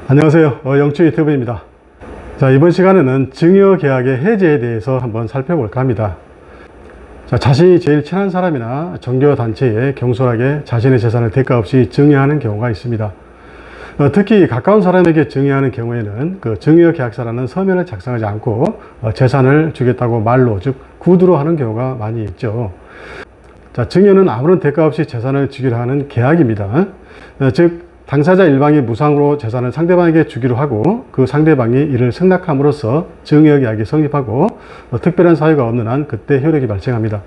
안녕하세요. 영추 유튜브입니다. 자, 이번 시간에는 증여계약의 해제에 대해서 한번 살펴볼까 합니다. 자, 자신이 제일 친한 사람이나 종교단체에 경솔하게 자신의 재산을 대가 없이 증여하는 경우가 있습니다. 특히 가까운 사람에게 증여하는 경우에는 그 증여계약서라는 서면을 작성하지 않고 재산을 주겠다고 말로, 즉 구두로 하는 경우가 많이 있죠. 자, 증여는 아무런 대가 없이 재산을 주기로 하는 계약입니다. 즉 당사자 일방이 무상으로 재산을 상대방에게 주기로 하고 그 상대방이 이를 승낙함으로써 증여계약이 성립하고 특별한 사유가 없는 한 그때 효력이 발생합니다.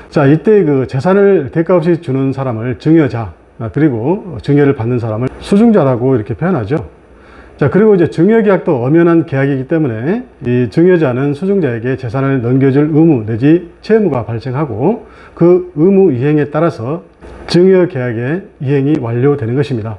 자, 이때 그 재산을 대가 없이 주는 사람을 증여자, 그리고 증여를 받는 사람을 수증자라고 이렇게 표현하죠. 자, 그리고 이제 증여계약도 엄연한 계약이기 때문에 이 증여자는 수증자에게 재산을 넘겨줄 의무 내지 채무가 발생하고 그 의무 이행에 따라서 증여계약의 이행이 완료되는 것입니다.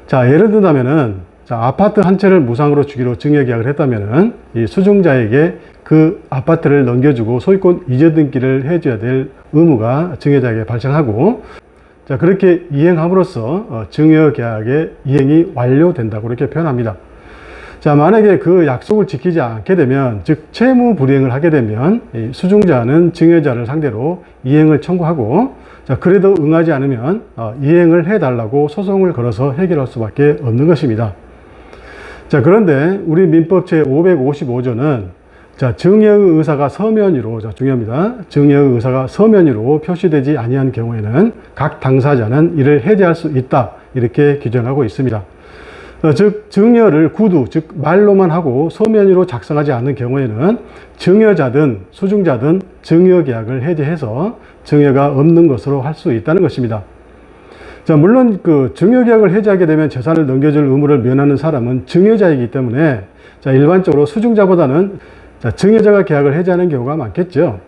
자, 예를 든다면은, 자, 아파트 한 채를 무상으로 주기로 증여계약을 했다면은 이 수증자에게 그 아파트를 넘겨주고 소유권 이전 등기를 해줘야 될 의무가 증여자에게 발생하고, 자, 그렇게 이행함으로써 증여계약의 이행이 완료된다고 이렇게 표현합니다. 자, 만약에 그 약속을 지키지 않게 되면, 즉 채무 불이행을 하게 되면 이 수증자는 증여자를 상대로 이행을 청구하고, 자, 그래도 응하지 않으면 이행을 해달라고 소송을 걸어서 해결할 수밖에 없는 것입니다. 자, 그런데 우리 민법 제555조는 자, 증여의 의사가 서면으로, 자, 중요합니다. 증여의 의사가 서면으로 표시되지 아니한 경우에는 각 당사자는 이를 해제할 수 있다, 이렇게 규정하고 있습니다. 즉 증여를 구두, 즉 말로만 하고 서면으로 작성하지 않는 경우에는 증여자든 수증자든 증여계약을 해제해서 증여가 없는 것으로 할 수 있다는 것입니다. 자, 물론 그 증여계약을 해제하게 되면 재산을 넘겨줄 의무를 면하는 사람은 증여자이기 때문에 자, 일반적으로 수증자보다는 자, 증여자가 계약을 해제하는 경우가 많겠죠.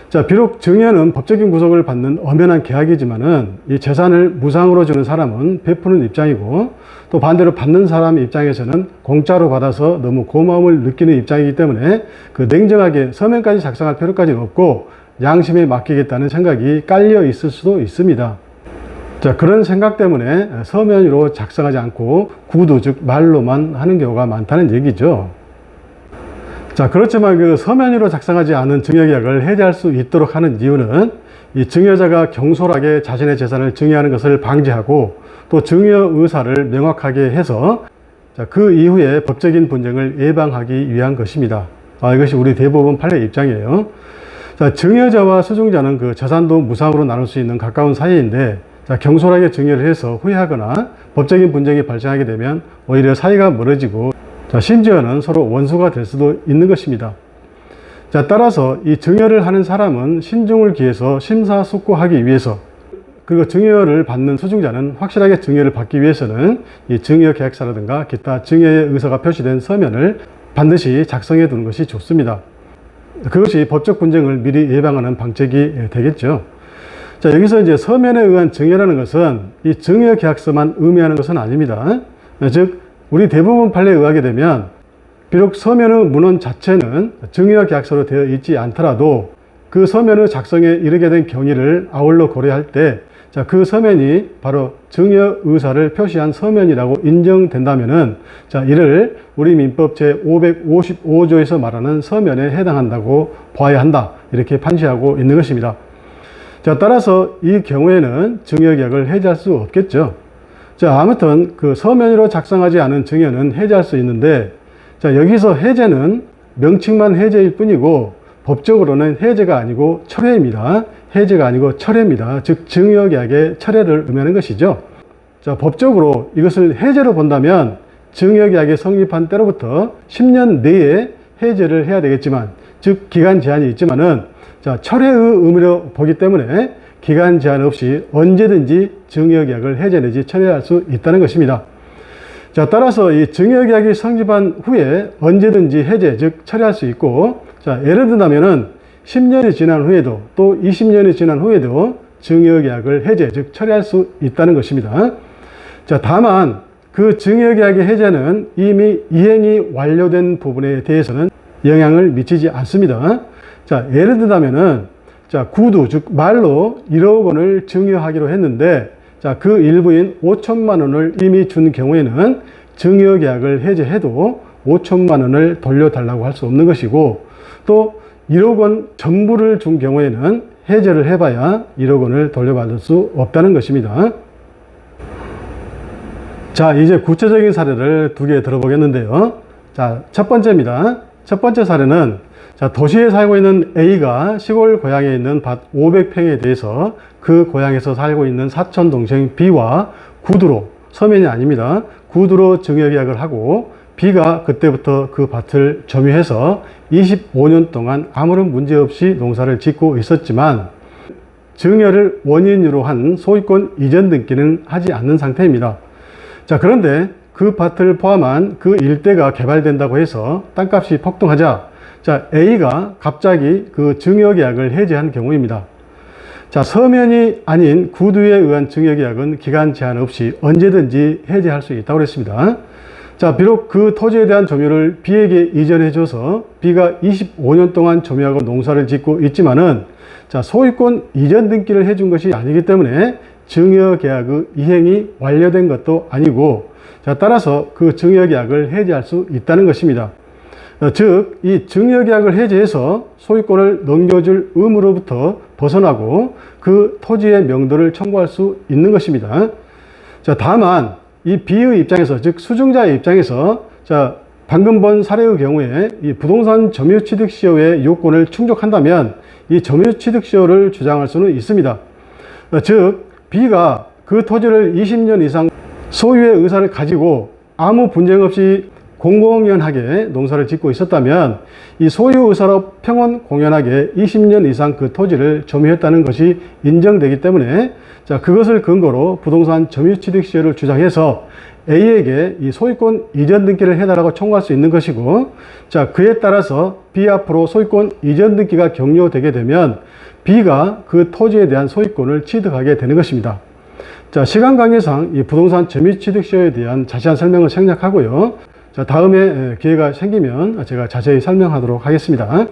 자, 비록 증여는 법적인 구속을 받는 엄연한 계약이지만은 이 재산을 무상으로 주는 사람은 베푸는 입장이고 또 반대로 받는 사람 입장에서는 공짜로 받아서 너무 고마움을 느끼는 입장이기 때문에 그 냉정하게 서면까지 작성할 필요까지는 없고 양심에 맡기겠다는 생각이 깔려 있을 수도 있습니다. 자, 그런 생각 때문에 서면으로 작성하지 않고 구두, 즉 말로만 하는 경우가 많다는 얘기죠. 자, 그렇지만 그 서면으로 작성하지 않은 증여계약을 해제할 수 있도록 하는 이유는 이 증여자가 경솔하게 자신의 재산을 증여하는 것을 방지하고 또 증여 의사를 명확하게 해서 자, 그 이후에 법적인 분쟁을 예방하기 위한 것입니다. 이것이 우리 대법원 판례 입장이에요. 자, 증여자와 수증자는 그 재산도 무상으로 나눌 수 있는 가까운 사이인데 자, 경솔하게 증여를 해서 후회하거나 법적인 분쟁이 발생하게 되면 오히려 사이가 멀어지고 자, 심지어는 서로 원수가 될 수도 있는 것입니다. 자, 따라서 이 증여를 하는 사람은 신중을 기해서 심사숙고하기 위해서 그리고 증여를 받는 수증자는 확실하게 증여를 받기 위해서는 이 증여계약서라든가 기타 증여의 의사가 표시된 서면을 반드시 작성해 두는 것이 좋습니다. 그것이 법적 분쟁을 미리 예방하는 방책이 되겠죠. 자, 여기서 이제 서면에 의한 증여라는 것은 이 증여계약서만 의미하는 것은 아닙니다. 즉 우리 대부분 판례에 의하게 되면 비록 서면의 문헌 자체는 증여계약서로 되어 있지 않더라도 그 서면의 작성에 이르게 된 경위를 아울러 고려할 때 자, 그 서면이 바로 증여 의사를 표시한 서면이라고 인정된다면은 자, 이를 우리 민법 제555조에서 말하는 서면에 해당한다고 봐야 한다, 이렇게 판시하고 있는 것입니다. 자, 따라서 이 경우에는 증여계약을 해제할 수 없겠죠. 자, 아무튼 그 서면으로 작성하지 않은 증여는 해제할 수 있는데 자, 여기서 해제는 명칭만 해제일 뿐이고 법적으로는 해제가 아니고 철회입니다. 해제가 아니고 철회입니다. 즉 증여계약의 철회를 의미하는 것이죠. 자, 법적으로 이것을 해제로 본다면 증여계약이 성립한 때로부터 10년 내에 해제를 해야 되겠지만, 즉 기간 제한이 있지만은 자, 철회의 의미로 보기 때문에 기간 제한 없이 언제든지 증여계약을 해제 내지 철회할 수 있다는 것입니다. 자, 따라서 이 증여계약이 성립한 후에 언제든지 해제, 즉 철회할 수 있고, 자, 예를 든다면은 10년이 지난 후에도 또 20년이 지난 후에도 증여계약을 해제, 즉 철회할 수 있다는 것입니다. 자, 다만 그 증여계약의 해제는 이미 이행이 완료된 부분에 대해서는 영향을 미치지 않습니다. 자, 예를 든다면은 자, 구두, 즉 말로 1억 원을 증여하기로 했는데 자, 그 일부인 5천만 원을 이미 준 경우에는 증여계약을 해제해도 5천만 원을 돌려달라고 할 수 없는 것이고, 또 1억 원 전부를 준 경우에는 해제를 해봐야 1억 원을 돌려받을 수 없다는 것입니다. 자, 이제 구체적인 사례를 2개 들어보겠는데요. 자, 첫 번째입니다. 첫 번째 사례는, 자, 도시에 살고 있는 A가 시골 고향에 있는 밭 500평에 대해서 그 고향에서 살고 있는 사촌 동생 B와 구두로, 서면이 아닙니다, 구두로 증여계약을 하고, B가 그때부터 그 밭을 점유해서 25년 동안 아무런 문제 없이 농사를 짓고 있었지만 증여를 원인으로 한 소유권 이전 등기는 하지 않는 상태입니다. 자, 그런데 그 밭을 포함한 그 일대가 개발된다고 해서 땅값이 폭등하자, 자, A가 갑자기 그 증여계약을 해제한 경우입니다. 자, 서면이 아닌 구두에 의한 증여계약은 기간 제한 없이 언제든지 해제할 수 있다고 했습니다. 자, 비록 그 토지에 대한 점유를 B에게 이전해줘서 B가 25년 동안 점유하고 농사를 짓고 있지만은, 자, 소유권 이전 등기를 해준 것이 아니기 때문에 증여계약의 이행이 완료된 것도 아니고, 자, 따라서 그 증여계약을 해제할 수 있다는 것입니다. 즉, 이 증여계약을 해제해서 소유권을 넘겨줄 의무로부터 벗어나고 그 토지의 명도를 청구할 수 있는 것입니다. 자, 다만 이 B의 입장에서, 즉 수증자의 입장에서, 자, 방금 본 사례의 경우에 이 부동산 점유취득시효의 요건을 충족한다면 이 점유취득시효를 주장할 수는 있습니다. 즉, B가 그 토지를 20년 이상 소유의 의사를 가지고 아무 분쟁 없이 공공연하게 농사를 짓고 있었다면 이 소유 의사로 평온 공연하게 20년 이상 그 토지를 점유했다는 것이 인정되기 때문에, 자, 그것을 근거로 부동산 점유취득시효를 주장해서 A에게 이 소유권 이전 등기를 해달라고 청구할 수 있는 것이고, 자, 그에 따라서 B 앞으로 소유권 이전 등기가 격려되게 되면 B가 그 토지에 대한 소유권을 취득하게 되는 것입니다. 자, 시간 관계상 이 부동산 점유취득시효에 대한 자세한 설명을 생략하고요. 자, 다음에 기회가 생기면 제가 자세히 설명하도록 하겠습니다.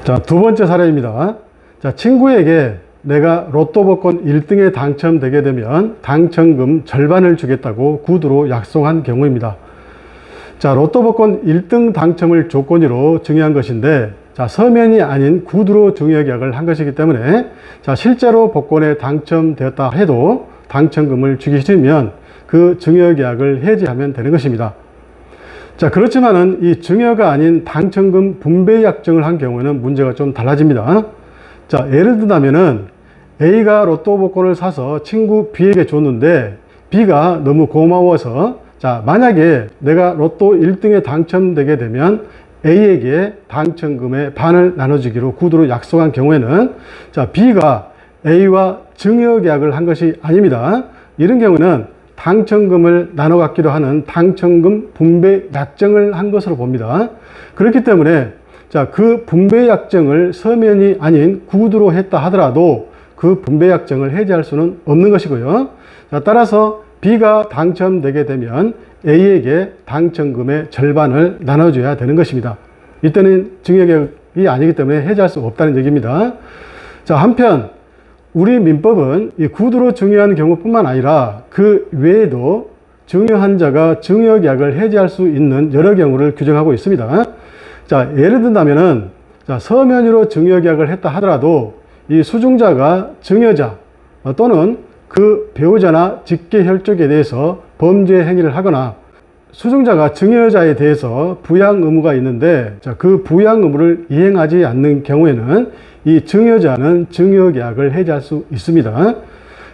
자, 2번째 사례입니다. 자, 친구에게 내가 로또 복권 1등에 당첨되게 되면 당첨금 절반을 주겠다고 구두로 약속한 경우입니다. 자, 로또 복권 1등 당첨을 조건으로 증여한 것인데, 자, 서면이 아닌 구두로 증여계약을 한 것이기 때문에, 자, 실제로 복권에 당첨되었다 해도 당첨금을 주기 싫으면 그 증여계약을 해지하면 되는 것입니다. 자, 그렇지만은 이 증여가 아닌 당첨금 분배 약정을 한 경우에는 문제가 좀 달라집니다. 자, 예를 들자면은 A가 로또 복권을 사서 친구 B에게 줬는데 B가 너무 고마워서, 자, 만약에 내가 로또 1등에 당첨되게 되면 A에게 당첨금의 반을 나눠주기로 구두로 약속한 경우에는, 자, B가 A와 증여계약을 한 것이 아닙니다. 이런 경우는 당첨금을 나눠 갖기로 하는 당첨금 분배 약정을 한 것으로 봅니다. 그렇기 때문에, 자, 그 분배 약정을 서면이 아닌 구두로 했다 하더라도 그 분배 약정을 해지할 수는 없는 것이고요. 자, 따라서 B가 당첨되게 되면 A에게 당첨금의 절반을 나눠줘야 되는 것입니다. 이때는 증여계약이 아니기 때문에 해지할 수 없다는 얘기입니다. 자, 한편 우리 민법은 이 구두로 증여한 경우뿐만 아니라 그 외에도 증여한 자가 증여계약을 해지할 수 있는 여러 경우를 규정하고 있습니다. 자, 예를 든다면은, 자, 서면으로 증여계약을 했다 하더라도 이 수증자가 증여자 또는 그 배우자나 직계혈족에 대해서 범죄 행위를 하거나 수증자가 증여자에 대해서 부양 의무가 있는데, 자, 그 부양 의무를 이행하지 않는 경우에는 이 증여자는 증여계약을 해지할 수 있습니다.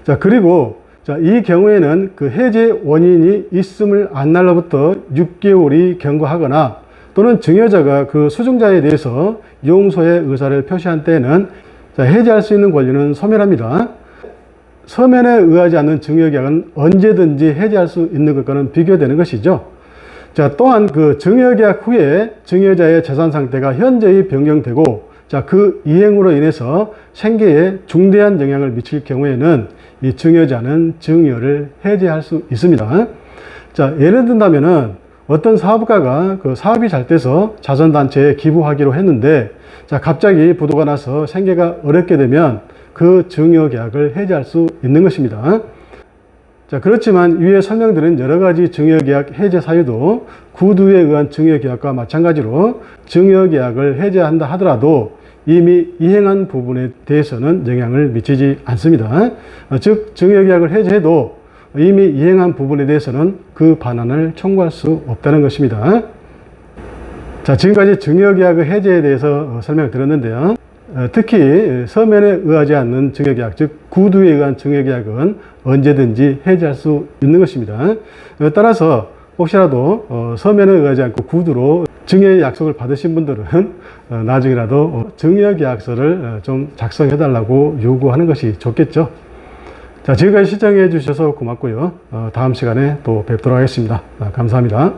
자, 그리고, 자, 이 경우에는 그 해제 원인이 있음을 안 날로부터 6개월이 경과하거나 또는 증여자가 그 수증자에 대해서 용서의 의사를 표시한 때에는, 자, 해지할 수 있는 권리는 소멸합니다. 서면에 의하지 않는 증여계약은 언제든지 해지할 수 있는 것과는 비교되는 것이죠. 자, 또한 그 증여계약 후에 증여자의 재산 상태가 현저히 변경되고, 자, 그 이행으로 인해서 생계에 중대한 영향을 미칠 경우에는 이 증여자는 증여를 해지할 수 있습니다. 자, 예를 든다면은 어떤 사업가가 그 사업이 잘 돼서 자선단체에 기부하기로 했는데, 자, 갑자기 부도가 나서 생계가 어렵게 되면 그 증여계약을 해지할 수 있는 것입니다. 자, 그렇지만 위에 설명드린 여러 가지 증여계약 해제 사유도 구두에 의한 증여계약과 마찬가지로 증여계약을 해제한다 하더라도 이미 이행한 부분에 대해서는 영향을 미치지 않습니다. 즉, 증여계약을 해제해도 이미 이행한 부분에 대해서는 그 반환을 청구할 수 없다는 것입니다. 자, 지금까지 증여계약의 해제에 대해서 설명을 드렸는데요. 특히 서면에 의하지 않는 증여계약, 즉 구두에 의한 증여계약은 언제든지 해제할 수 있는 것입니다. 따라서 혹시라도 서면에 의하지 않고 구두로 증여 약속을 받으신 분들은 나중이라도 증여계약서를 좀 작성해 달라고 요구하는 것이 좋겠죠. 자, 지금까지 시청해 주셔서 고맙고요. 다음 시간에 또 뵙도록 하겠습니다. 감사합니다.